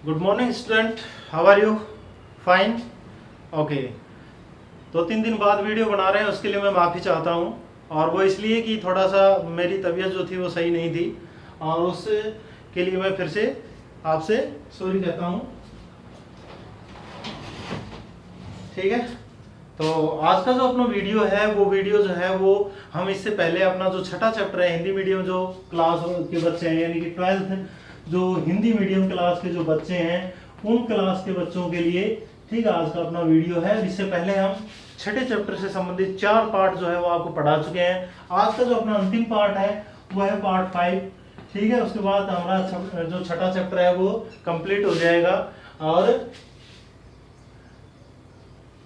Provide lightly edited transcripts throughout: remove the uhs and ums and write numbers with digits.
Good morning student, how are you? Fine, okay. 2-3 दिन बाद video बना रहे हैं, उसके लिए मैं माफ़ी चाहता हूँ। और वो इसलिए कि थोड़ा सा मेरी तबीयत जो थी वो सही नहीं थी, और उसके लिए मैं फिर से आपसे सॉरी कहता हूँ। ठीक है, तो आज का जो अपना वीडियो है वो वीडियो जो है वो हम इससे पहले अपना जो छठा चैप्टर है हिंदी मीडियम जो क्लास के बच्चे हैं, यानी कि 12th जो हिंदी मीडियम क्लास के जो बच्चे हैं उन क्लास के बच्चों के लिए, ठीक है, आज का अपना वीडियो है। इससे पहले हम छठे चैप्टर से संबंधित 4 पार्ट जो है वो आपको पढ़ा चुके हैं। आज का जो अपना अंतिम पार्ट है वो है पार्ट 5। ठीक है, उसके बाद हमारा जो छठा चैप्टर है वो कंप्लीट हो जाएगा। और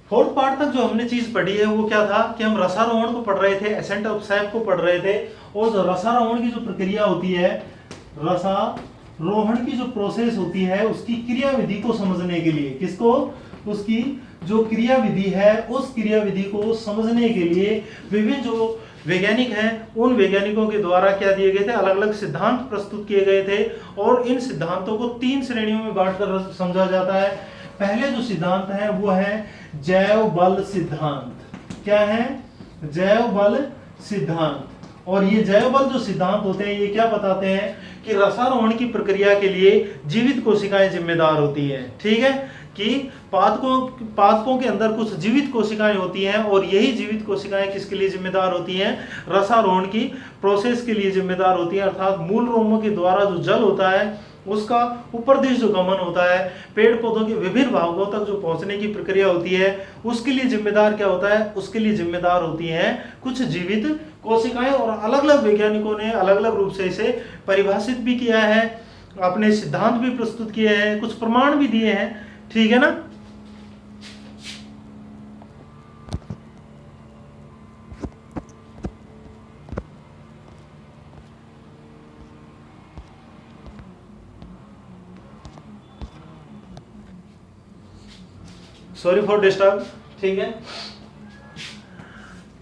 4th पार्ट तक जो हमने चीज पढ़ी है वो क्या था कि हम रसारोहण को पढ़ रहे थे, एसेंट ऑफ सैप को पढ़ रहे थे। और जो रसारोहण की जो प्रक्रिया होती है, रसारोहण की जो प्रोसेस होती है उसकी क्रिया विधि को समझने के लिए, किसको, उसकी जो क्रिया विधि है उस क्रिया विधि को समझने के लिए विभिन्न जो वैज्ञानिक हैं उन वैज्ञानिकों के द्वारा क्या दिए गए थे, अलग अलग सिद्धांत प्रस्तुत किए गए थे। और इन सिद्धांतों को 3 श्रेणियों में बांटकर समझा जाता है। पहले जो सिद्धांत है वो है जैव बल सिद्धांत। क्या है? जैव बल सिद्धांत। और ये जैव बल जो सिद्धांत होते हैं ये क्या बताते हैं कि रसारोहण की प्रक्रिया के लिए जीवित कोशिकाएं जिम्मेदार होती हैं। ठीक है, कि पादपों के अंदर कुछ जीवित कोशिकाएं होती हैं और यही जीवित कोशिकाएं किसके लिए जिम्मेदार होती हैं? रसारोहण की प्रोसेस के लिए जिम्मेदार होती हैं। अर्थात मूल रोमों के द्वारा जो जल होता है उसका ऊपर दिश जो गमन होता है, पेड़ पौधों के विभिन्न भागों तक जो पहुंचने की प्रक्रिया होती है उसके लिए जिम्मेदार क्या होता है? उसके लिए जिम्मेदार होती हैं कुछ जीवित कोशिकाएं। और अलग अलग वैज्ञानिकों ने अलग अलग रूप से इसे परिभाषित भी किया है, अपने सिद्धांत भी प्रस्तुत किए हैं, कुछ प्रमाण भी दिए हैं। ठीक है ना? Sorry for disturb. ठीक है,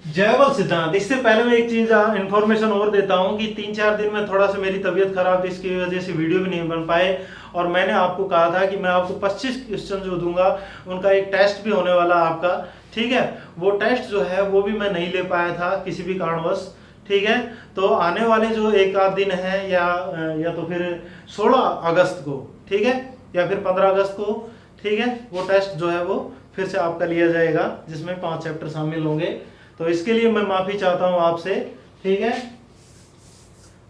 जैव बल सिद्धांत। इससे पहले मैं एक चीज इंफॉर्मेशन और देता हूं कि 3-4 दिन में थोड़ा सा मेरी तबीयत खराब थी, इसकी वजह से वीडियो भी नहीं बन पाए। और मैंने आपको कहा था कि मैं आपको 25 क्वेश्चन जो दूंगा उनका एक टेस्ट भी होने वाला आपका। ठीक है, वो टेस्ट जो है वो भी मैं नहीं ले पाया था किसी भी कारणवश। ठीक है, तो आने वाले जो एक आध दिन है या तो फिर 16 अगस्त को, ठीक है, या फिर 15 अगस्त को, ठीक है, वो टेस्ट जो है वो फिर से आपका लिया जाएगा जिसमें 5 चैप्टर शामिल होंगे। तो इसके लिए मैं माफी चाहता हूं आपसे। ठीक है,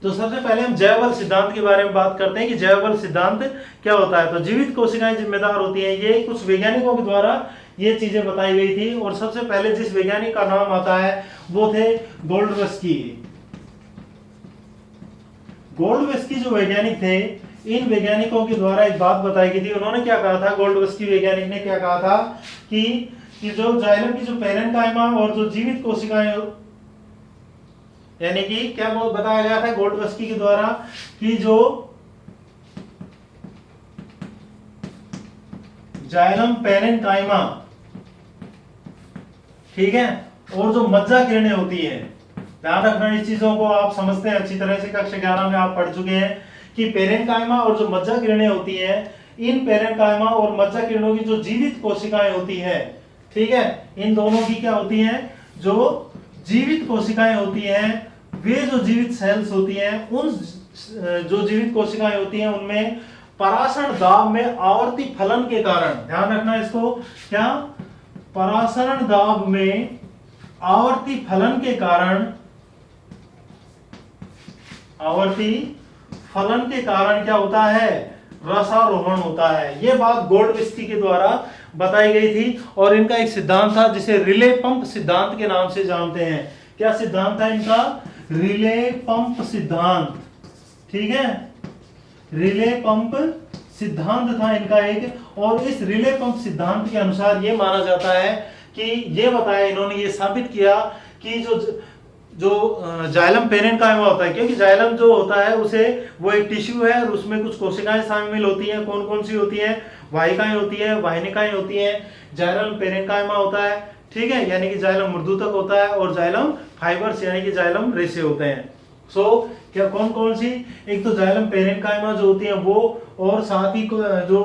तो सबसे पहले हम जैव बल सिद्धांत के बारे में बात करते हैं कि जैव बल सिद्धांत क्या होता है। तो जीवित कोशिकाएं जिम्मेदार होती हैं, ये कुछ वैज्ञानिकों के द्वारा ये चीजें बताई गई थी। और सबसे पहले जिस वैज्ञानिक का नाम आता है वो थे गोल्डवस्की। गोल्डवस्की जो वैज्ञानिक थे, इन वैज्ञानिकों के द्वारा एक बात बताई गई थी। उन्होंने क्या कहा था, गोल्डवस्की वैज्ञानिक ने क्या कहा था कि जो जाइलम की जो पेरेन्काइमा और जो जीवित कोशिकाएं, यानी कि क्या वो बताया गया था गोल्डवस्की के द्वारा कि जो जाइलम पेरेन्काइमा, ठीक है, और जो मज्जा किरणें होती है, ध्यान रखना इस चीजों को, आप समझते हैं अच्छी तरह से, कक्षा 11 में आप पढ़ चुके हैं कि पेरेन्काइमा और जो मज्जा किरणें होती हैं, इन पेरेन्काइमा और मज्जा किरणों की जो जीवित कोशिकाएं होती है, ठीक है, इन दोनों की क्या होती हैं, जो जीवित कोशिकाएं होती हैं, वे जो जीवित सेल्स होती हैं, उन जो जीवित कोशिकाएं होती हैं उनमें पराशरण दाब में आवर्ती फलन के कारण, ध्यान रखना इसको, क्या, पराशरण दाब में आवर्ती फलन के कारण, आवर्ती फलन के कारण क्या होता है, रसारोहण होता है। यह बात गोल्डवस्की के द्वारा बताई गई थी। और इनका एक सिद्धांत था जिसे रिले पंप सिद्धांत के नाम से जानते हैं। क्या सिद्धांत था इनका? रिले पंप सिद्धांत। ठीक है, रिले पंप सिद्धांत था इनका एक। और इस रिले पंप सिद्धांत के अनुसार यह माना जाता है कि ये बताया इन्होंने, ये साबित किया कि जो जाइलम पेरेन्काइमा होता है, क्योंकि जाइलम जो होता है उसे वो एक टिश्यू है और उसमें कुछ कोशिकाएं शामिल होती हैं। कौन कौन सी होती हैं? वाहिकाएं होती है, वाहिनिकाएं होती हैं। जाइलम पेरेन्काइमा होता है, ठीक है, यानी कि जाइलम मृदुतक होता है, और जाइलम फाइबर्स यानी कि जाइलम रेशे होते हैं। क्या कौन कौन सी, एक तो जाइलम पेरेन्काइमा जो होती है वो, और साथ ही जो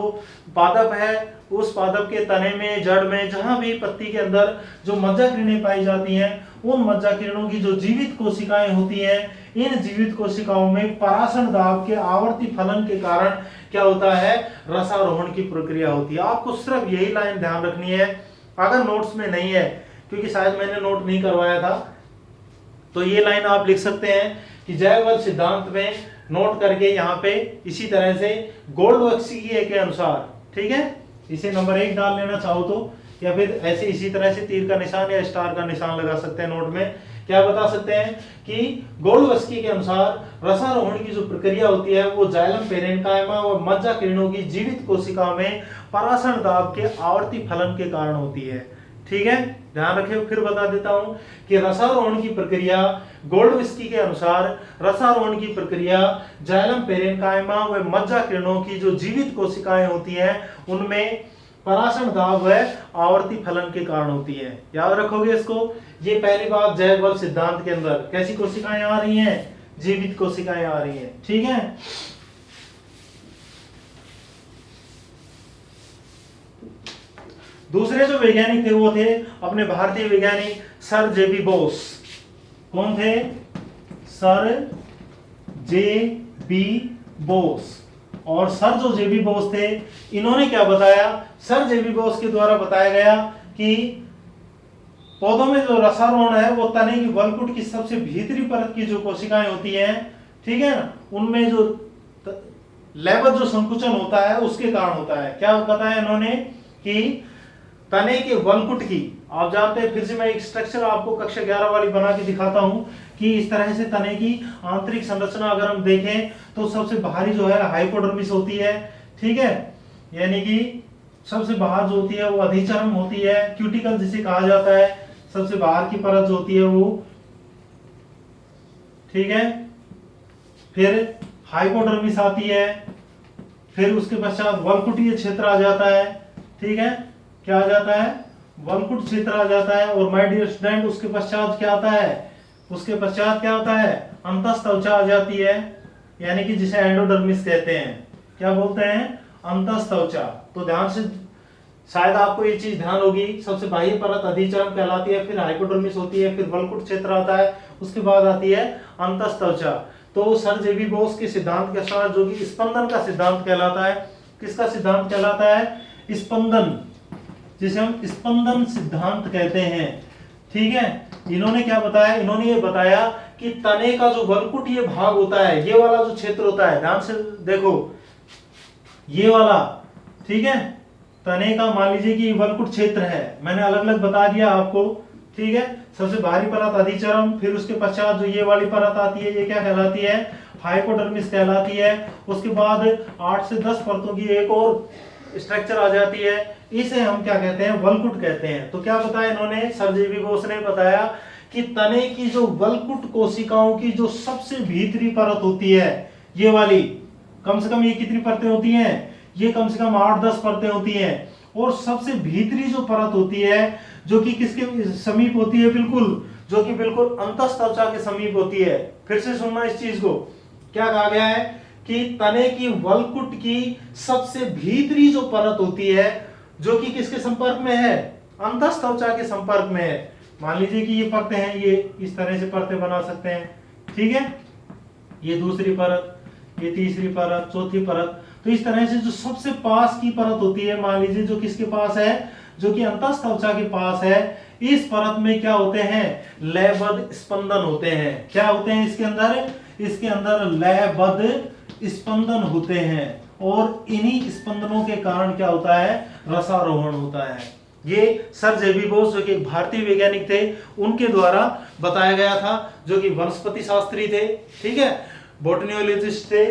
पादप है उस पादप के तने में, जड़ में, जहां भी पत्ती के अंदर जो मज्जा किरणें पाई जाती हैं, उन मज्जा किरणों की जो जीवित कोशिकाएं होती हैं, इन जीवित कोशिकाओं में पराशर दाब के आवर्ती फलन के कारण क्या होता है, रसारोहण की प्रक्रिया होती है। आपको सिर्फ यही लाइन ध्यान रखनी है, अगर नोट्स में नहीं है, क्योंकि शायद मैंने नोट नहीं करवाया था, तो ये लाइन आप लिख सकते हैं कि जैव बल सिद्धांत में नोट करके यहाँ पे इसी तरह से गोल्डबर्ग के अनुसार, ठीक है, इसे नंबर 1 डाल लेना चाहो तो, या फिर ऐसे इसी तरह से तीर का निशान या स्टार का निशान लगा सकते हैं नोट में। क्या बता सकते हैं कि गोल्डबर्ग के अनुसार रसारोहण की जो प्रक्रिया होती है वो जाइलम पेरेन्काइमा और मज्जा किरणों की जीवित कोशिका में पराशर दाब के आवर्ती फलन के कारण होती है। ठीक है, ध्यान रखें। फिर बता देता हूं कि रसारोहण की प्रक्रिया गोल्डबर्ग के अनुसार रसारोहण की प्रक्रिया जाइलम पेरेन्काइमा व मज्जा किरणों की जो जीवित कोशिकाएं होती हैं उनमें पराशर दाब व आवर्ती फलन के कारण होती है। याद रखोगे इसको। ये पहली बात जैव बल सिद्धांत के अंदर कैसी कोशिकाएं आ रही हैं, जीवित कोशिकाएं आ रही हैं। ठीक है, दूसरे जो वैज्ञानिक थे वो थे अपने भारतीय वैज्ञानिक सर जेबी बोस। कौन थे? सर जेबी बोस। और सर जो जेबी बोस थे इन्होंने क्या बताया, सर जेबी बोस के द्वारा बताया गया कि पौधों में जो रसारोहण है वो तने की वलकुट की सबसे भीतरी परत की जो कोशिकाएं होती हैं, ठीक है ना, उनमें जो लयबद्ध जो संकुचन होता है उसके कारण होता है। क्या बताया इन्होंने कि तने के वलकुट की, आप जानते हैं, फिर से मैं एक स्ट्रक्चर आपको कक्षा 11 वाली बना के दिखाता हूं कि इस तरह से तने की आंतरिक संरचना अगर हम देखें तो सबसे बाहरी जो है हाइपोडर्मिस होती है, ठीक है, यानी कि सबसे बाहर जो होती है वो अधिचर्म होती है, क्यूटिकल जिसे कहा जाता है, सबसे बाहर की परत जो होती है वो, ठीक है, फिर हाइपोडर्मिस आती है, फिर उसके पश्चात वलकुटीय क्षेत्र आ जाता है, ठीक है, क्या आ जाता है, वलकुट क्षेत्र आ जाता है, और माय डियर स्टूडेंट उसके पश्चात क्या आता है, उसके पश्चात क्या होता है, अंतःत्वचा आ जाती है, यानी कि जिसे एंडोडर्मिस कहते हैं। क्या बोलते हैं? अंतःत्वचा। तो ध्यान से, शायद आपको ये चीज ध्यान होगी, सबसे बाह्य परत अधिचर्म कहलाती है, फिर हाइपोडर्मिस होती है, फिर वलकुट क्षेत्र आता है, उसके बाद आती है अंतःत्वचा। तो सर जेबी बोस के सिद्धांत के अनुसार, जो कि स्पंदन का सिद्धांत कहलाता है, किसका सिद्धांत कहलाता है? स्पंदन, जिसे हम स्पंदन सिद्धांत कहते हैं। ठीक है, इन्होंने क्या बताया, इन्होंने ये बताया कि तने का जो वलकुटीय भाग होता है, ये वाला जो क्षेत्र होता है, ध्यान से देखो, ये वाला, ठीक है, तने का मान लीजिए कि वलकुट क्षेत्र है, मैंने अलग अलग बता दिया आपको, ठीक है, सबसे बाहरी परत अधिचर्म, फिर उसके पश्चात जो ये वाली परत आती है ये क्या कहलाती है? हाइपोडर्मिस कहलाती है। उसके बाद 8 से 10 परतों की एक और स्ट्रक्चर आ जाती है, इसे हम क्या कहते हैं? वलकुट कहते हैं। तो क्या बताया इन्होंने, सर जेबी बोस ने बताया कि तने की जो वलकुट कोशिकाओं की जो सबसे भीतरी परत होती है, ये वाली, कम से कम ये कितनी परतें होती हैं? ये कम से कम 8-10 परतें होती हैं। और सबसे भीतरी जो परत होती है, जो कि किसके समीप होती है? बिल्कुल, जो कि बिल्कुल अंतःत्वचा के समीप होती है। फिर से सुनना इस चीज को, क्या कहा गया है कि तने की वलकुट की सबसे भीतरी जो परत होती है, जो कि किसके संपर्क में है? अंतःत्वचा के संपर्क में है। मान लीजिए कि ये परतें हैं, ये इस तरह से परतें बना सकते हैं, ठीक है, ये दूसरी परत, ये तीसरी परत, चौथी परत। तो इस तरह से जो सबसे पास की परत होती है, मान लीजिए जो किसके पास है? जो कि अंतःत्वचा के पास है, इस परत में क्या होते हैं? लयबद्ध स्पंदन होते हैं। क्या होते हैं इसके अंदर? इसके अंदर लयबद्ध स्पंदन होते हैं, और इन्हीं स्पंदनों के कारण क्या होता है? रसारोहण होता है। ये सर जेबी बोस, जो कि एक भारतीय वैज्ञानिक थे, उनके द्वारा बताया गया था, जो कि वनस्पति शास्त्री थे, ठीक है, बॉटनियोलॉजिस्ट थे।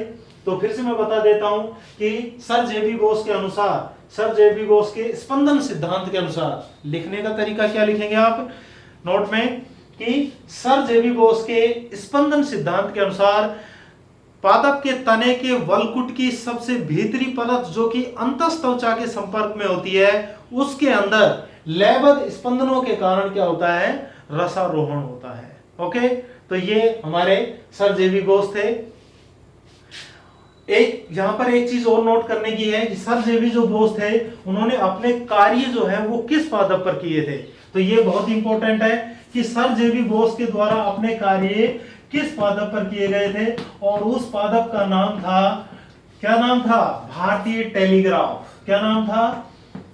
तो फिर से मैं बता देता हूं कि सर जेबी बोस के अनुसार, सर जेबी बोस के स्पंदन सिद्धांत के अनुसार, लिखने का तरीका क्या लिखेंगे आप नोट में, कि सर जेबी बोस के स्पंदन सिद्धांत के अनुसार पादप के तने के वलकुट की सबसे भीतरी परत, जो कि अंतःत्वचा के संपर्क में होती है, उसके अंदर लयबद्ध स्पंदनों के कारण क्या होता है? रसारोहण होता है। ओके, तो ये हमारे सर जेवी बोस थे। एक यहां पर एक चीज और नोट करने की है कि सर जेवी जो बोस थे उन्होंने अपने कार्य जो है वो किस पादप पर किए थे। तो ये बहुत इंपॉर्टेंट है कि सर जेवी बोस के द्वारा अपने कार्य किस पादप पर किए गए थे, और उस पादप का नाम था, क्या नाम था? भारतीय टेलीग्राफ। क्या नाम था?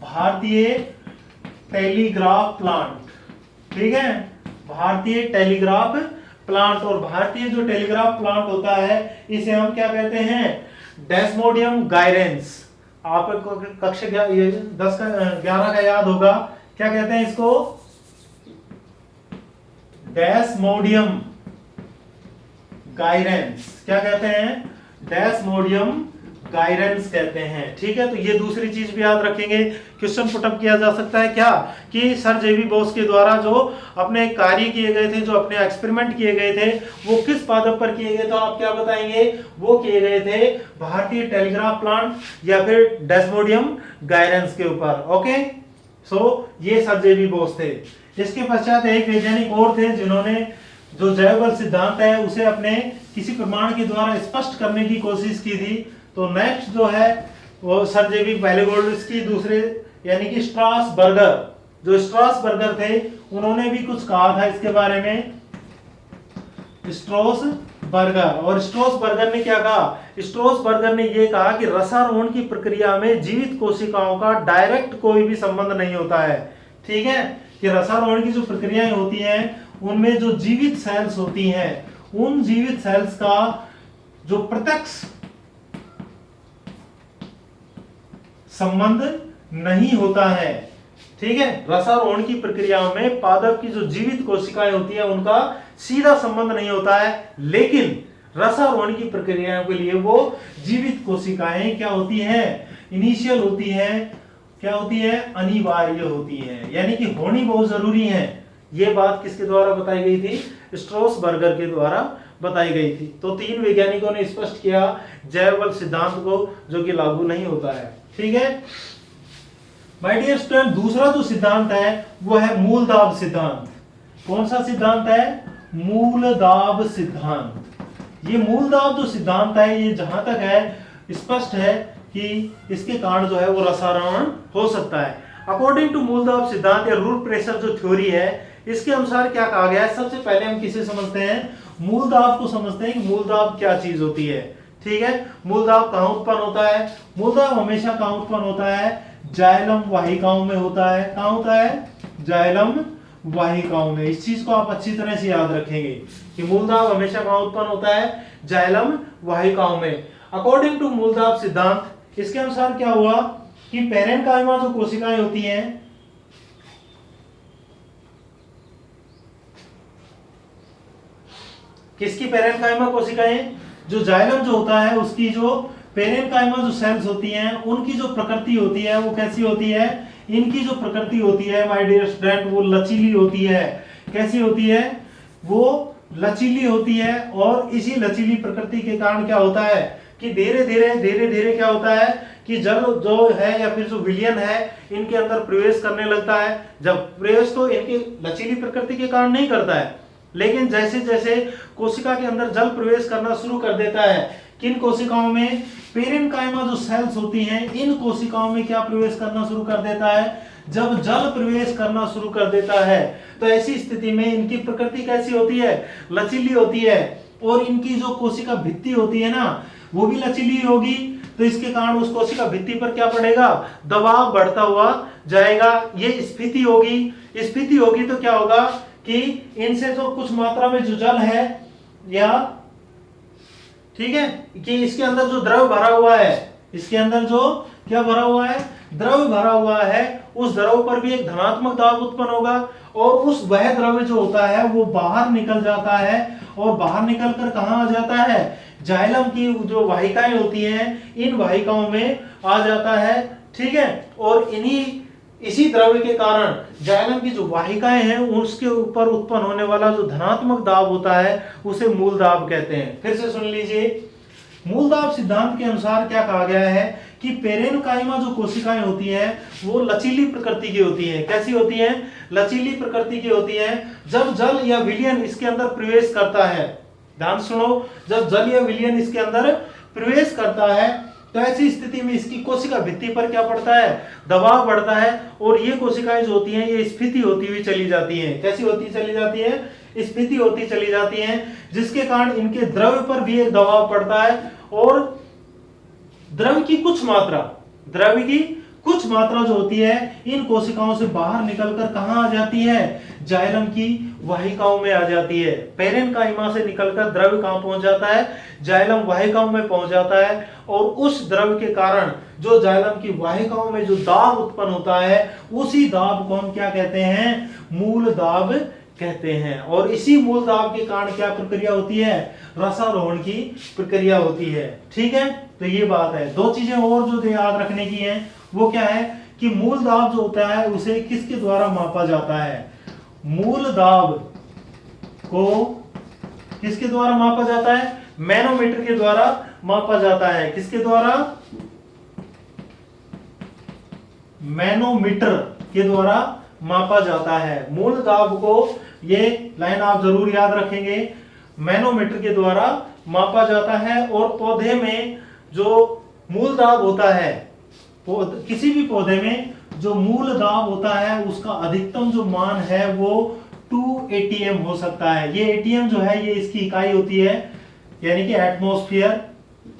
भारतीय टेलीग्राफ प्लांट। ठीक है, भारतीय टेलीग्राफ प्लांट। और भारतीय जो टेलीग्राफ प्लांट होता है इसे हम क्या कहते हैं? डेस्मोडियम गायरेंस। आपको कक्षा 10 का 11 का याद होगा, क्या कहते हैं इसको? डेस्मोडियम गायरेंस। क्या कहते हैं? डेस्मोडियम गायरेंस कहते हैं। ठीक है, तो ये दूसरी चीज भी याद रखेंगे। क्वेश्चन पुटअप किया जा सकता है क्या कि सर जेवी बोस के द्वारा जो अपने कार्य किए गए थे, जो अपने एक्सपेरिमेंट किए गए थे, वो किस पादप पर किए गए? तो आप क्या बताएंगे? वो किए गए थे भारतीय टेलीग्राफ प्लांट या फिर डेस्मोडियम गायरेंस के ऊपर। ओके, सो ये सर जेवी बोस थे। इसके पश्चात एक वैज्ञानिक और थे जिन्होंने जो जैव बल सिद्धांत है उसे अपने किसी प्रमाण के द्वारा स्पष्ट करने की कोशिश की थी। तो नेक्स्ट जो है वो सर जेवी पैलेगोल्स्की, दूसरे यानी कि स्ट्रासबर्गर। जो स्ट्रासबर्गर थे उन्होंने भी कुछ कहा था इसके बारे में, स्ट्रासबर्गर। और स्ट्रासबर्गर ने क्या कहा? स्ट्रासबर्गर ने यह कहा कि रसारोहण की प्रक्रिया में जीवित कोशिकाओं का डायरेक्ट कोई भी संबंध नहीं होता है। ठीक है, कि रसारोहण की जो प्रक्रियाएं होती हैं उनमें जो जीवित सेल्स होती हैं, उन जीवित सेल्स का जो प्रत्यक्ष संबंध नहीं होता है। ठीक है, रसारोहण की प्रक्रियाओं में पादप की जो जीवित कोशिकाएं होती है उनका सीधा संबंध नहीं होता है, लेकिन रसारोहण की प्रक्रियाओं के लिए वो जीवित कोशिकाएं क्या होती हैं? इनिशियल होती हैं। क्या होती है? अनिवार्य होती है, यानी कि होनी बहुत जरूरी है। यह बात किसके द्वारा बताई गई थी? स्ट्रासबर्गर के द्वारा बताई गई थी। तो तीन वैज्ञानिकों ने स्पष्ट किया जैव बल सिद्धांत को, जो कि लागू नहीं होता है। ठीक है माय डियर स्टूडेंट, दूसरा जो सिद्धांत है वो है मूल दाब सिद्धांत। कौन सा सिद्धांत है? मूल दाब सिद्धांत। ये मूल दाब जो सिद्धांत है ये जहां तक है स्पष्ट है कि इसके कारण जो है वो रसारोहण हो सकता है। अकॉर्डिंग टू मूल दाब सिद्धांत या रूट प्रेशर जो थ्योरी है, इसके अनुसार क्या कहा गया है? सबसे पहले हम किसे समझते हैं? मूल दाब को समझते हैं कि मूल दाब क्या चीज होती है। ठीक है, मूल दाब कहां उत्पन्न होता है? मूल दाब हमेशा कहां उत्पन्न होता है? जाइलम वाहिकाओं में होता है। कहां होता है? जाइलम वाहिकाओं में। इस चीज को आप अच्छी तरह से याद रखेंगे कि मूल दाब हमेशा कहां उत्पन्न होता है? जाइलम वाहिकाओं में। अकॉर्डिंग टू मूल दाब सिद्धांत, इसके अनुसार क्या हुआ कि पेरेन्काइमा जो कोशिकाएं होती हैं, किसकी पेरेन्काइमा कोशिकाएं? जो जाइलम जो होता है उसकी जो पेरेन्काइमा जो सेल्स होती हैं उनकी जो प्रकृति होती है वो कैसी होती है? इनकी जो प्रकृति होती है माय डियर स्टूडेंट वो लचीली होती है। कैसी होती है? वो लचीली होती है। और इसी लचीली प्रकृति के कारण क्या होता है कि धीरे धीरे क्या होता है कि जल जो है या फिर जो विलयन है इनके अंदर प्रवेश करने लगता है। जब प्रवेश तो इनकी लचीली प्रकृति के कारण नहीं करता है, लेकिन जैसे जैसे कोशिका के अंदर जल प्रवेश करना शुरू कर देता है, किन कोशिकाओं में? पेरेन्काइमा जो सेल्स होती हैं इन कोशिकाओं में क्या प्रवेश करना शुरू कर देता है? जब जल प्रवेश करना शुरू कर देता है तो ऐसी स्थिति में इनकी प्रकृति कैसी होती है? लचीली होती है। और इनकी जो कोशिका भित्ति होती है ना वो भी लचीली होगी। तो इसके कारण उस कोशिका भित्ति पर क्या पड़ेगा? दबाव बढ़ता हुआ जाएगा। ये स्फीति होगी तो क्या होगा कि इनसे जो कुछ मात्रा में जो जल है या ठीक है कि इसके अंदर जो द्रव भरा हुआ है, इसके अंदर जो क्या भरा हुआ है? द्रव भरा हुआ है। उस द्रव पर भी एक धनात्मक दाब उत्पन्न होगा और उस वह द्रव जो होता है वो बाहर निकल जाता है। और बाहर निकलकर कहां आ जाता है? जाइलम की जो वाहिकाएं होती हैं इन वाहिकाओं में आ जाता है। ठीक है, और इसी द्रव्य के कारण जाइलम की जो वाहिकाएं हैं उसके ऊपर उत्पन्न होने वाला जो धनात्मक दाब होता है उसे मूल दाब कहते हैं। फिर से सुन लीजिए, मूल दाब सिद्धांत के अनुसार क्या कहा गया है कि पेरेनकाइमा जो कोशिकाएं होती हैं वो लचीली प्रकृति की होती हैं। कैसी होती हैं? लचीली प्रकृति की होती हैं। जब जल या विलयन इसके अंदर प्रवेश करता है, ध्यान सुनो, जब जल या विलयन इसके अंदर प्रवेश करता है तो ऐसी स्थिति में इसकी कोशिका भित्ति पर क्या पड़ता है? दबाव बढ़ता है, और ये कोशिकाएं जो होती हैं ये स्फीति होती हुई चली जाती हैं। कैसी होती चली जाती है? स्फीति होती चली जाती हैं, जिसके कारण इनके द्रव्य पर भी एक दबाव पड़ता है, और द्रव्य की कुछ मात्रा जो होती है इन कोशिकाओं से बाहर निकलकर कहां आ जाती है? जाइलम की वाहिकाओं में आ जाती है। पेरेनकाइमा से निकलकर द्रव्य कहां पहुंच जाता है? जाइलम वाहिकाओं में पहुंच जाता है, और उस द्रव्य के कारण जो जाइलम की वाहिकाओं में जो दाब उत्पन्न होता है उसी दाब को हम क्या कहते हैं? मूल दाब कहते हैं। और इसी मूल दाब के कारण क्या प्रक्रिया होती है? रसारोहण की प्रक्रिया होती है। ठीक है, तो ये बात है। दो चीजें और जो याद रखने की हैं वो क्या है कि मूल दाब जो होता है उसे किसके द्वारा मापा जाता है? मूल दाब को किसके द्वारा मापा जाता है? मैनोमीटर के द्वारा मापा जाता है। किसके द्वारा? मैनोमीटर के द्वारा मापा जाता है। मूल दाब को, ये लाइन आप जरूर याद रखेंगे, मैनोमीटर के द्वारा मापा जाता है। और पौधे में जो मूल दाब होता है, किसी भी पौधे में जो मूल दाब होता है उसका अधिकतम जो मान है वो 2 atm हो सकता है। ये atm जो है ये इसकी इकाई होती है, यानी कि एटमॉस्फेयर,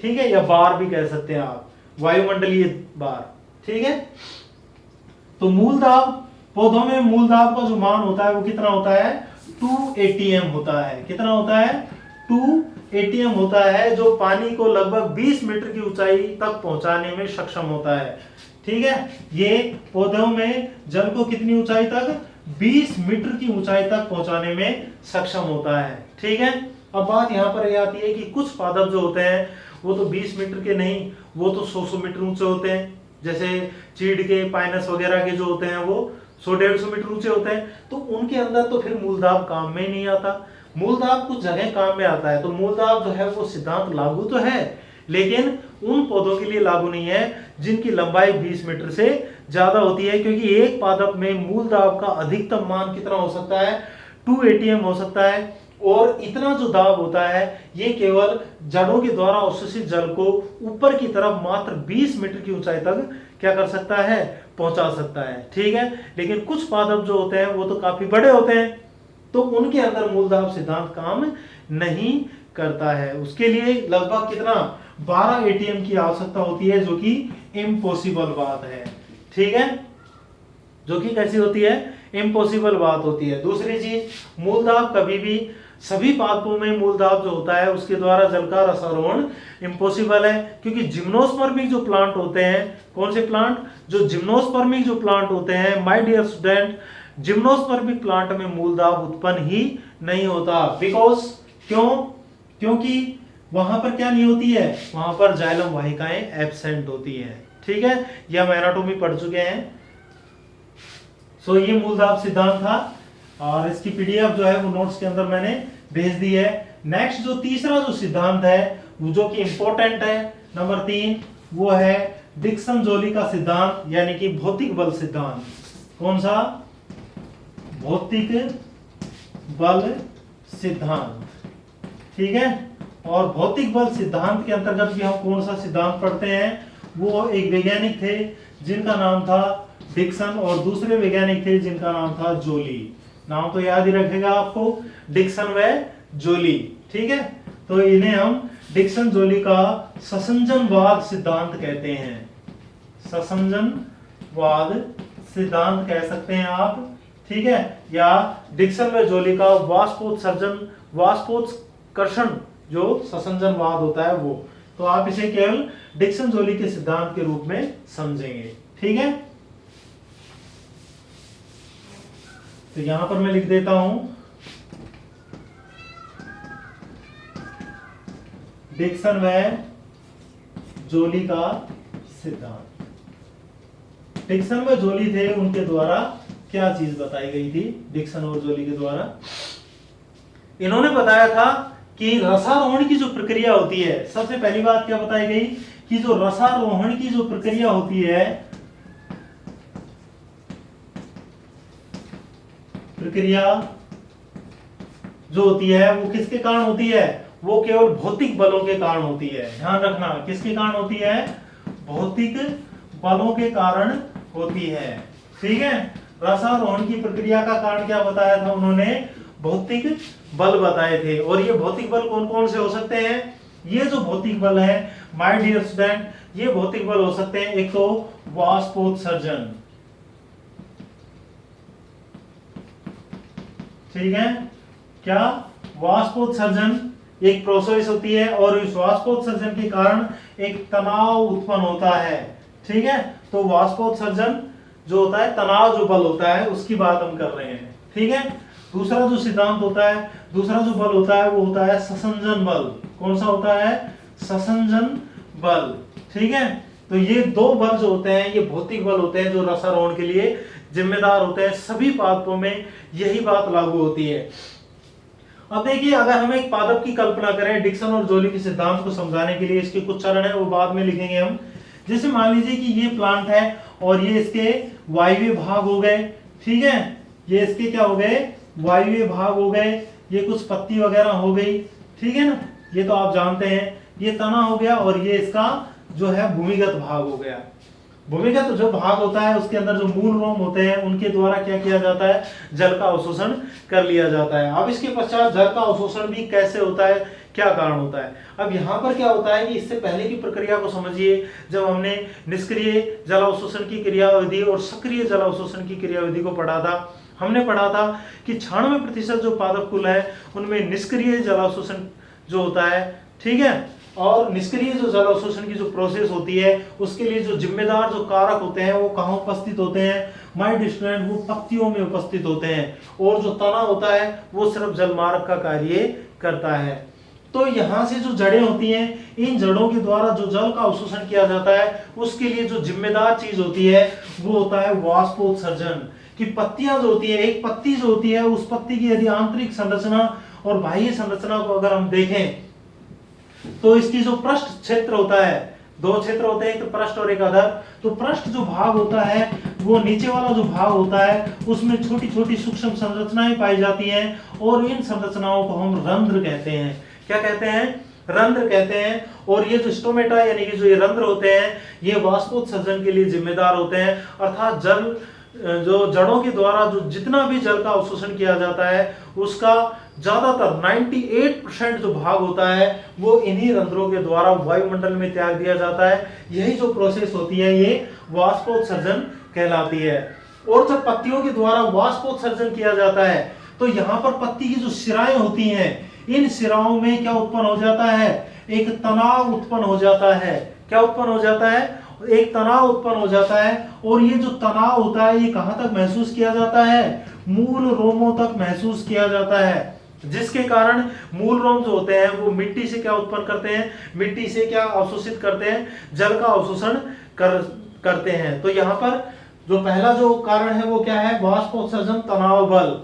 ठीक है, या बार भी कह सकते हैं आप, वायुमंडलीय बार। ठीक है, तो मूल दाब, पौधों में मूल दाब का जो मान होता है वो कितना होता है? 2 atm होता है। कितना होता है? 2 atm होता है, जो पानी को लगभग 20 मीटर की ऊंचाई तक पहुंचाने में सक्षम होता है। ठीक है, ये पौधों में जल को कितनी ऊंचाई तक? 20 मीटर की ऊंचाई तक पहुंचाने में सक्षम होता है। ठीक है, अब बात यहाँ पर यह आती है कि कुछ पादप जो होते हैं वो तो 20 मीटर के नहीं, वो तो 100 मीटर ऊंचे होते हैं। जैसे चीड़ के, पाइनस वगैरह के जो होते हैं वो 100-150 मीटर ऊंचे होते हैं, तो उनके अंदर तो फिर मूलदाब काम में ही नहीं आता। मूलदाब कुछ जगह काम में आता है, तो मूलदाब जो है वो सिद्धांत लागू तो है, लेकिन उन पौधों के लिए लागू नहीं है जिनकी लंबाई 20 मीटर से ज्यादा होती है, क्योंकि एक पादप में मूलदाब का अधिकतम मान कितना हो सकता है? 2 atm हो सकता है। और इतना जो दाब होता है ये केवल जड़ों के द्वारा अवशोषित जल को ऊपर की तरफ मात्र 20 मीटर की ऊंचाई तक क्या कर सकता है? पहुंचा सकता है। ठीक है, लेकिन कुछ पादप जो होते हैं वो तो काफी बड़े होते हैं, तो उनके अंदर मूलदाब सिद्धांत काम नहीं करता है। उसके लिए लगभग कितना? 12 atm की आवश्यकता होती है, जो कि इम्पॉसिबल बात है। ठीक है, जो कि कैसी होती है? इम्पॉसिबल बात होती है। दूसरी चीज, मूलदाब कभी भी, सभी पादपों में मूलदाब जो होता है उसके द्वारा जल का रसारोहण इम्पॉसिबल है, क्योंकि जिम्नोस्पर्मिक जो प्लांट होते हैं, कौन से प्लांट? जो जिम्नोस्पर्मिक जो प्लांट होते हैं माय डियर स्टूडेंट, जिम्नोस्पर्मिक प्लांट में मूलदाब उत्पन्न ही नहीं होता। बिकॉज क्यों? क्योंकि वहां पर क्या नहीं होती है? वहां पर जाइलम वाहिकाएं एब्सेंट होती हैं। ठीक है, यह हम एनाटॉमी पढ़ चुके हैं। सो ये मूलदाब सिद्धांत था, और इसकी पीडीएफ जो है वो नोट्स के अंदर मैंने भेज दी है। नेक्स्ट जो तीसरा जो सिद्धांत है वो जो कि इंपॉर्टेंट है, नंबर 3, वो है डिक्सन जोली का सिद्धांत, यानी कि भौतिक बल सिद्धांत। कौन सा? भौतिक बल सिद्धांत। ठीक है, और भौतिक बल सिद्धांत के अंतर्गत भी हम कौन सा सिद्धांत पढ़ते हैं? वो एक वैज्ञानिक थे जिनका नाम था डिक्सन, और दूसरे वैज्ञानिक थे जिनका नाम था जोली। नाम तो याद ही रखेगा आपको, डिक्सन व जोली। ठीक है, तो इन्हें हम डिक्सन जोली का ससंजनवाद सिद्धांत कहते हैं। ससंजनवाद सिद्धांत कह सकते हैं आप। ठीक है, या डिक्सन व जोली का वाष्पोत्कर्षण जो ससंजनवाद होता है वो, तो आप इसे केवल डिक्सन जोली के सिद्धांत के रूप में समझेंगे। ठीक है, तो यहां पर मैं लिख देता हूं डिक्सन व जोली का सिद्धांत। डिक्सन व जोली थे, उनके द्वारा क्या चीज बताई गई थी? डिक्सन और जोली के द्वारा इन्होंने बताया था कि रसारोहण की जो प्रक्रिया होती है, सबसे पहली बात क्या बताई गई कि जो रसारोहण की जो प्रक्रिया होती है, प्रक्रिया जो होती है वो किसके कारण होती है, वो केवल भौतिक बलों के कारण होती है। ध्यान रखना, किसके कारण होती है, भौतिक बलों के कारण होती है। ठीक है, रसारोहण की प्रक्रिया का कारण क्या बताया था उन्होंने, भौतिक बल बताए थे। और ये भौतिक बल कौन कौन से हो सकते हैं, ये जो भौतिक बल है माय डियर स्टूडेंट, ये भौतिक बल हो सकते हैं, एक तो वाष्पोत्सर्जन, ठीक है, क्या, वाष्पोत्सर्जन एक प्रोसेस होती है और इस वाष्पोत्सर्जन के कारण एक तनाव उत्पन्न होता है। ठीक है, तो वाष्पोत्सर्जन जो होता है, तनाव जो बल होता है उसकी बात हम कर रहे हैं। ठीक है, दूसरा जो सिद्धांत होता है, दूसरा जो बल होता है वो होता है ससंजन बल। कौन सा होता है, ससंजन बल। ठीक है, तो ये दो बल जो होते हैं ये भौतिक बल होते हैं जो रसारोहण के लिए जिम्मेदार होते हैं। सभी पादपों में यही बात लागू होती है। अब देखिए, अगर हम एक पादप की कल्पना करें डिक्सन और जोली के सिद्धांत को समझाने के लिए, इसके कुछ चरण है वो बाद में लिखेंगे हम। जैसे मान लीजिए कि ये प्लांट है और ये इसके वायवीय भाग हो गए। ठीक है, ये इसके क्या हो गए, वायवीय भाग हो गए, ये कुछ पत्ती वगैरह हो गई। ठीक है ना, ये तो आप जानते हैं, ये तना हो गया और ये इसका जो है भूमिगत भाग हो गया। भूमिगत जो भाग होता है उसके अंदर जो मूल रोम होते हैं उनके द्वारा क्या किया जाता है, जल का अवशोषण कर लिया जाता है। अब इसके पश्चात जल का अवशोषण भी कैसे होता है, क्या कारण होता है। अब यहाँ पर क्या होता है कि इससे पहले की प्रक्रिया को समझिए, जब हमने निष्क्रिय जल अवशोषण की क्रियाविधि और सक्रिय जल अवशोषण की क्रियाविधि को पढ़ा था, हमने पढ़ा था कि 96% जो पादप कुल है उनमें निष्क्रिय जल अवशोषण जो होता है। ठीक है, और निष्क्रिय जो जल अवशोषण की जो प्रोसेस होती है उसके लिए जो जिम्मेदार जो कारक होते हैं वो कहाँ उपस्थित होते हैं, माय डियर स्टूडेंट, वो पत्तियों में उपस्थित होते हैं। और जो तना होता है वो सिर्फ जलमार्ग का कार्य करता है। तो यहाँ से जो जड़ें होती हैं, इन जड़ों के द्वारा जो जल का अवशोषण किया जाता है उसके लिए जो जिम्मेदार चीज होती है वो होता है वाष्पोत्सर्जन। कि पत्तियां जो होती है, एक पत्ती जो होती है उस पत्ती की यदि आंतरिक संरचना और बाह्य संरचना को अगर हम देखें तो इसकी जो पृष्ठ क्षेत्र होता है, दो क्षेत्र होते हैं, एक तो पृष्ठ और एक अधर। तो पृष्ठ जो भाग होता है वो नीचे वाला जो भाग होता है उसमें छोटी छोटी सूक्ष्म संरचनाएं पाई जाती हैं और इन संरचनाओं को हम रंध्र कहते हैं। क्या कहते हैं, रंध्र कहते हैं। और ये जो स्टोमेटा यानी कि जो ये रंध्र होते हैं ये वाष्पोत्सर्जन के लिए जिम्मेदार होते हैं। अर्थात जल जो जड़ों के द्वारा जो जितना भी जल का अवशोषण किया जाता है उसका ज्यादातर 98% जो भाग होता है वो इन्हीं रंध्रों के द्वारा वायुमंडल में त्याग दिया जाता है। यही जो प्रोसेस होती है ये वाष्पोत्सर्जन कहलाती है। और जब पत्तियों के द्वारा वाष्पोत्सर्जन किया जाता है तो यहाँ पर पत्ती की जो शिराएं होती हैं, इन शिराओं में क्या उत्पन्न हो जाता है, एक तनाव उत्पन्न हो जाता है। क्या उत्पन्न हो जाता है, एक तनाव उत्पन्न हो जाता है। और ये जो तनाव होता है ये कहां तक महसूस किया जाता है, मूल रोमों तक महसूस किया जाता है। जिसके कारण मूल रोम जो होते हैं वो मिट्टी से क्या उत्पन्न करते हैं, मिट्टी से क्या अवशोषित करते हैं, जल का अवशोषण करते हैं। तो यहाँ पर जो पहला जो कारण है वो क्या है, वाष्पोत्सर्जन तनाव बल।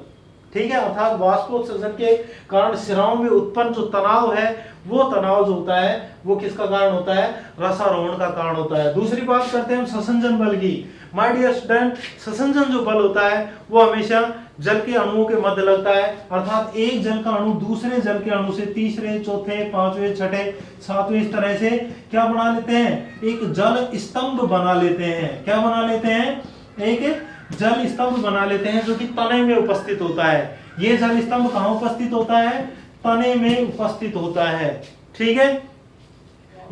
ठीक है, अर्थात वाष्पोत्सर्जन के कारण शिराओं में उत्पन्न जो तनाव है वो तनाव जो होता है वो किसका कारण होता है, रसारोहण का कारण होता है। दूसरी बात करते हैं हम ससंजन बल की। माय डियर स्टूडेंट, ससंजन जो बल होता है वो हमेशा जल के अणुओं के मध्य लगता है। अर्थात एक जल का अणु दूसरे जल के अणु से तीसरे, चौथे, पांचवें, छठे, सातवें इस तरह से क्या बना लेते हैं, एक जल स्तंभ बना लेते हैं। क्या बना लेते हैं, एक जल स्तंभ बना लेते हैं जो कि तने में उपस्थित होता है। ये जल स्तंभ कहाँ उपस्थित होता है, तने में उपस्थित होता है। ठीक है,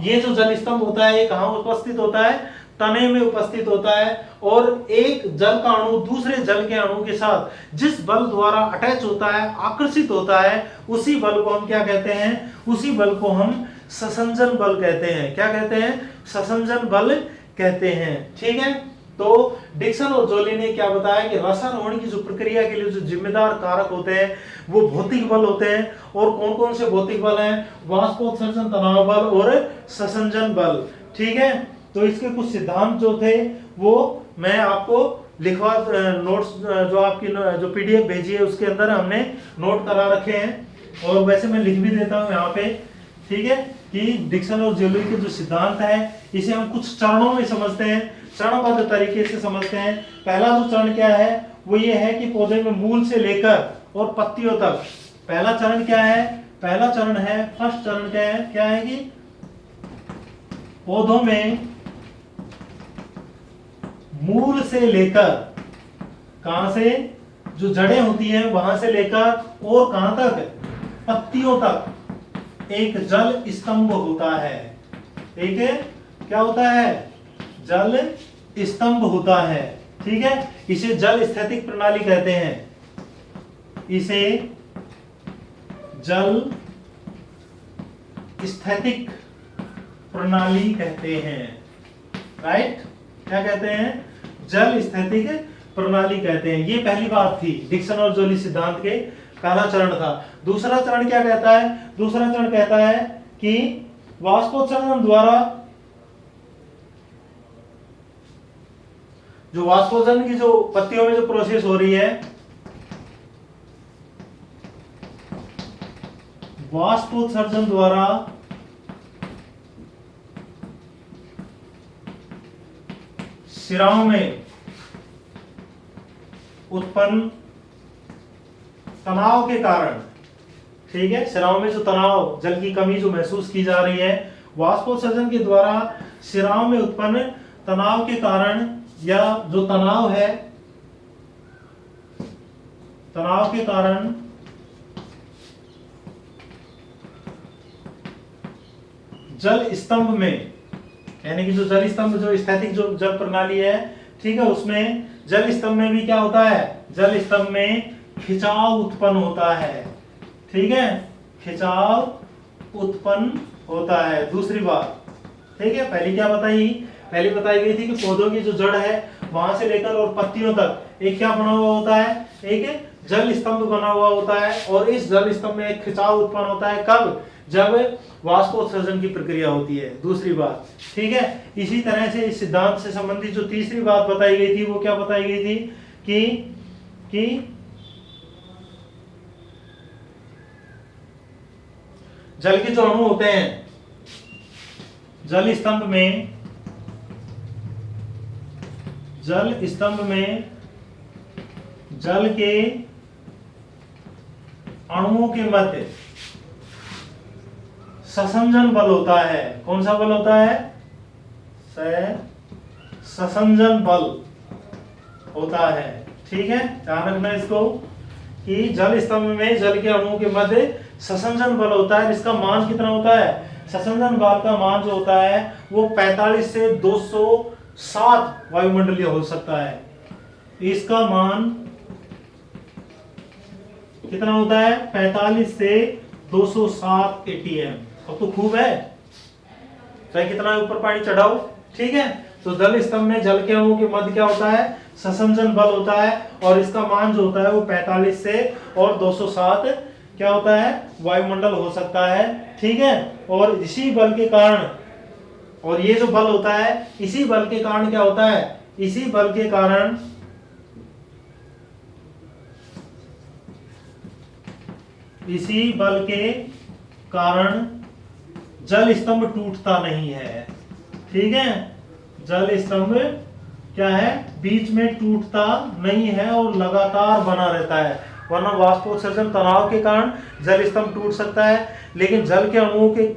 ये जो जल स्तंभ होता है ये कहाँ उपस्थित होता है, तने में उपस्थित होता है। और एक जल का अणु दूसरे जल के अणु के साथ जिस बल द्वारा अटैच होता है, आकर्षित होता है, उसी बल को हम क्या कहते हैं, उसी बल को हम ससंजन बल कहते हैं। क्या कहते हैं, ससंजन बल कहते हैं। ठीक है, तो डिक्सन और जोली ने क्या बताया कि रसारोहण की जो प्रक्रिया के लिए जो जिम्मेदार कारक होते हैं वो भौतिक बल होते हैं। और कौन कौन से भौतिक बल हैं, वाष्पोत्सर्जन तनाव बल और ससंजन बल। ठीक है, तो इसके कुछ सिद्धांत जो थे वो मैं आपको लिखवा नोट्स जो आपकी जो पीडीएफ भेजी है उसके अंदर हमने नोट करा रखे हैं। और वैसे मैं लिख भी देता हूँ यहाँ पे, ठीक है, कि डिक्सन और जोली के जो सिद्धांत है इसे हम कुछ चरणों में समझते हैं, चरणबद्ध तरीके से समझते हैं। पहला जो चरण क्या है वो ये है कि पौधे में मूल से लेकर और पत्तियों तक, पहला चरण क्या है, पहला चरण है, फर्स्ट चरण क्या है कि पौधों में मूल से लेकर, कहां से, जो जड़ें होती हैं वहां से लेकर और कहां तक, पत्तियों तक एक जल स्तंभ होता है। एक क्या होता है, जल स्तंभ होता है, ठीक है। इसे जल स्थैतिक प्रणाली कहते हैं, इसे जल स्थैतिक प्रणाली कहते हैं, राइट। क्या कहते हैं, जल स्थैतिक प्रणाली कहते हैं। ये पहली बात थी डिक्सन और जोली सिद्धांत के, पहला चरण था। दूसरा चरण क्या कहता है, दूसरा चरण कहता है कि वाष्पोत्सर्जन द्वारा, जो वाष्पोत्सर्जन की जो पत्तियों में जो प्रोसेस हो रही है, वाष्पोत्सर्जन द्वारा शिराओं में उत्पन्न तनाव के कारण, ठीक है, शिराओं में जो तनाव, जल की कमी जो महसूस की जा रही है, वाष्पोत्सर्जन के द्वारा शिराओं में उत्पन्न तनाव के कारण, या जो तनाव है, तनाव के कारण जल स्तंभ में, यानी कि जो जल स्तंभ, जो स्थैतिक जो जल प्रणाली है, ठीक है, उसमें जल स्तंभ में भी क्या होता है, जल स्तंभ में खिंचाव उत्पन्न होता है, ठीक है, खिंचाव उत्पन्न होता है। दूसरी बात, ठीक है, पहली क्या बताई, पहली बताई गई थी कि पौधों की जो जड़ है वहां से लेकर और पत्तियों तक एक क्या बना हुआ होता है, एक जल स्तंभ बना हुआ होता है, और इस जल स्तंभ में एक खिंचाव उत्पन्न होता है, कब, जब वाष्पोत्सर्जन की प्रक्रिया होती है। दूसरी बात, ठीक है। इसी तरह से इस सिद्धांत से संबंधित जो तीसरी बात बताई गई थी वो क्या बताई गई थी कि जल के जो अणु होते हैं, जल स्तंभ में जल के अणुओं के मध्य ससंजन बल होता है। कौन सा बल होता है, ससंजन बल होता है, ठीक है, ध्यान रखना इसको, कि जल स्तंभ में जल के अणुओं के मध्य ससंजन बल होता है, जिसका मान कितना होता है, ससंजन बल का मान जो होता है वो 45 से 207 वायुमंडलीय हो सकता है। इसका मान कितना होता है, 45 से 207 atm। अब तो खूब है, चाहे कितना ऊपर पानी चढ़ाओ, ठीक है। तो जल स्तंभ में जल के अणुओं के मध्य क्या होता है, ससंजन बल होता है, और इसका मान जो होता है वो 45 से और 207 क्या होता है, वायुमंडल हो सकता है, ठीक है। और इसी बल के कारण, और ये जो बल होता है, इसी बल के कारण क्या होता है, इसी बल के कारण जल स्तंभ टूटता नहीं है, ठीक है। जल स्तंभ क्या है, बीच में टूटता नहीं है और लगातार बना रहता है। वरना वाष्पोत्सर्जन तनाव के कारण जल स्तंभ टूट सकता है, लेकिन जल के अणुओं के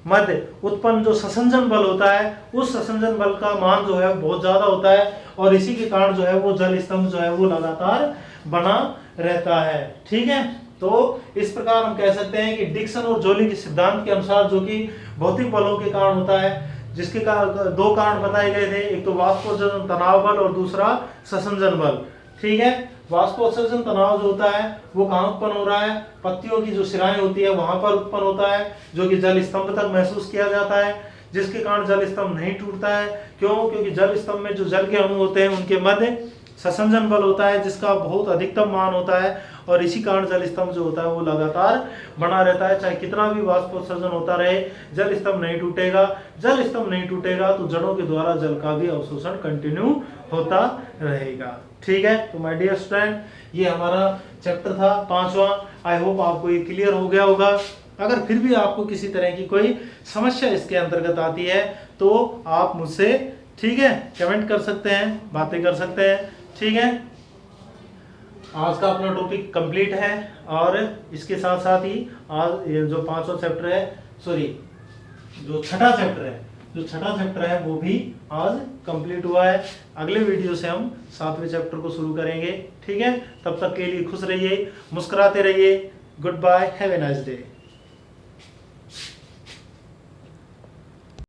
मध्य उत्पन्न जो ससंजन बल होता है, उस ससंजन बल का मान जो है बहुत ज्यादा होता है, और इसी के कारण जो है वो जल स्तंभ जो है वो लगातार बना रहता है, ठीक है। तो इस प्रकार हम कह सकते हैं कि डिक्सन और जोली के सिद्धांत के अनुसार, जो कि भौतिक बलों के कारण होता है, जिसके दो कारण बताए गए थे, एक तो वाष्पोत्सर्जन तनाव बल और दूसरा ससंजन बल, ठीक है। वाष्पोत्सर्जन तनाव जो होता है वो कहाँ उत्पन्न हो रहा है, पत्तियों की जो शिराएं होती है वहां पर उत्पन्न होता है, जो कि जल स्तंभ तक महसूस किया जाता है, जिसके कारण जल स्तंभ नहीं टूटता है। क्यों, क्योंकि जल स्तंभ में जो जल के अणु होते हैं उनके मध्य ससंजन बल होता है जिसका बहुत अधिकतम मान होता है, और इसी कारण जल स्तंभ जो होता है वो लगातार बना रहता है, चाहे कितना भी वाष्पोत्सर्जन होता रहे जल स्तंभ नहीं टूटेगा। जल स्तंभ नहीं टूटेगा तो जड़ों के द्वारा जल का भी अवशोषण कंटिन्यू होता रहेगा। ठीक है, तो माय डियर स्टूडेंट, ये हमारा चैप्टर था 5वां। आई होप आपको ये क्लियर हो गया होगा। अगर फिर भी आपको किसी तरह की कोई समस्या इसके अंतर्गत आती है तो आप मुझसे, ठीक है, कमेंट कर सकते हैं, बातें कर सकते हैं। ठीक है, आज का अपना टॉपिक कंप्लीट है, और इसके साथ साथ ही आज ये जो 5वां चैप्टर है, सॉरी जो छठा चैप्टर है वो भी आज कंप्लीट हुआ है। अगले वीडियो से हम 7वें चैप्टर को शुरू करेंगे। ठीक है, तब तक के लिए खुश रहिए, मुस्कुराते रहिए। Goodbye, have a nice day.